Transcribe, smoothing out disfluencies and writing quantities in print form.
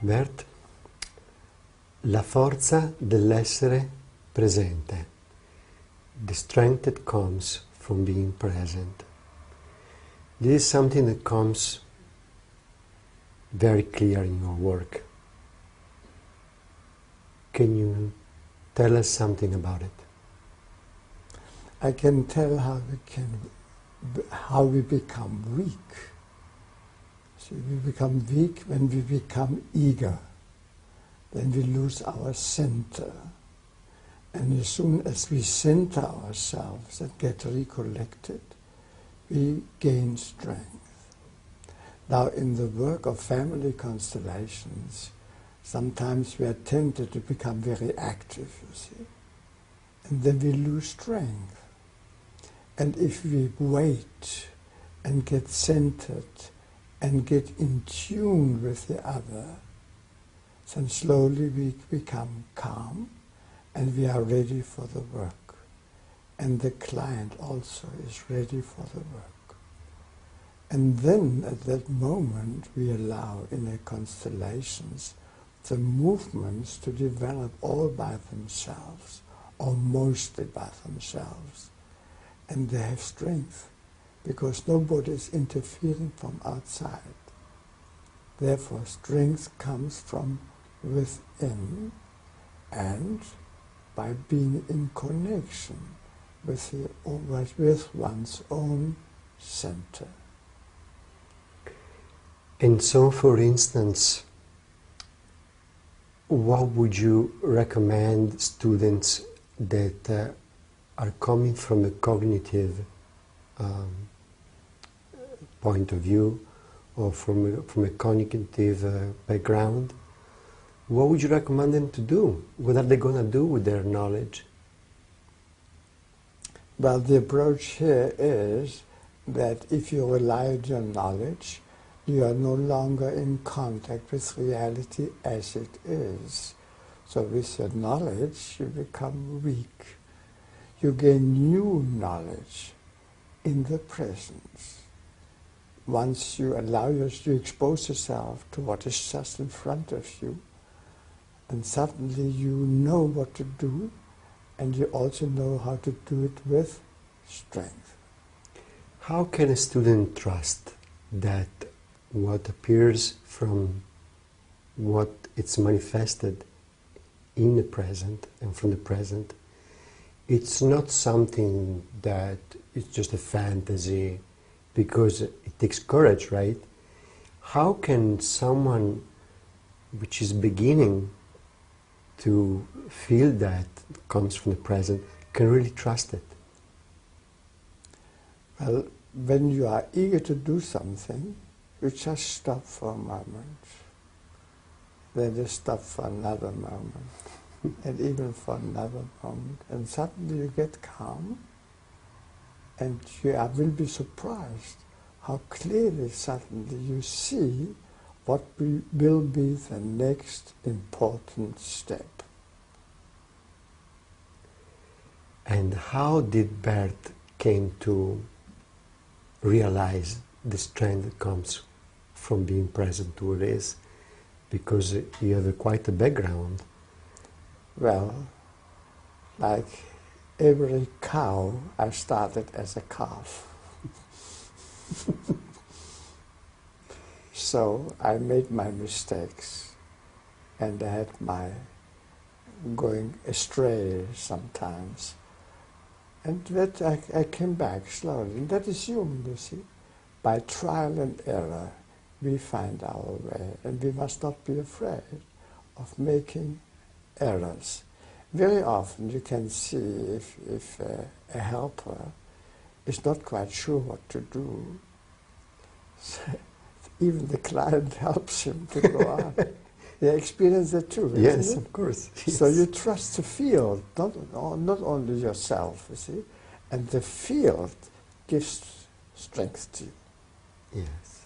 Bert, la forza dell'essere presente, the strength that comes from being present. This is something that comes very clear in your work. Can you tell us something about it? I can tell how we become weak. So we become weak when we become eager. Then we lose our center. And as soon as we center ourselves and get recollected, we gain strength. Now in the work of family constellations, sometimes we are tempted to become very active, you see. And then we lose strength. And if we wait and get centered and get in tune with the other, then slowly we become calm and we are ready for the work. And the client also is ready for the work. And then at that moment we allow in the constellations the movements to develop all by themselves, or mostly by themselves. And they have strength, because nobody is interfering from outside. Therefore, strength comes from within, and by being in connection with one's own center. And so, for instance, what would you recommend students that are coming from a cognitive point of view, or from a cognitive background? What would you recommend them to do? What are they going to do with their knowledge? Well, the approach here is that if you rely on your knowledge, you are no longer in contact with reality as it is. So with your knowledge, you become weak. You gain new knowledge in the presence. Once you allow yourself to expose yourself to what is just in front of you, and suddenly you know what to do, and you also know how to do it with strength. How can a student trust that what appears from what it's manifested in the present and from the present, it's not something that is just a fantasy, because it takes courage, right? How can someone which is beginning to feel that comes from the present can really trust it? Well, when you are eager to do something, you just stop for a moment. Then you stop for another moment, and even for another moment. And suddenly you get calm, and you will be surprised how clearly suddenly you see what will be the next important step. And how did Bert came to realize the strength that comes from being present to what is? Because you have quite a background. Well, like every cow, I started as a calf. So I made my mistakes, and I had my going astray sometimes. And that I came back slowly, and that is human, you see. By trial and error, we find our way, and we must not be afraid of making errors. Very often you can see if a helper is not quite sure what to do, so even the client helps him to go on. You experience that too, yes, isn't it? Of course. Yes. So you trust the field, not only yourself, you see, and the field gives strength to you. Yes.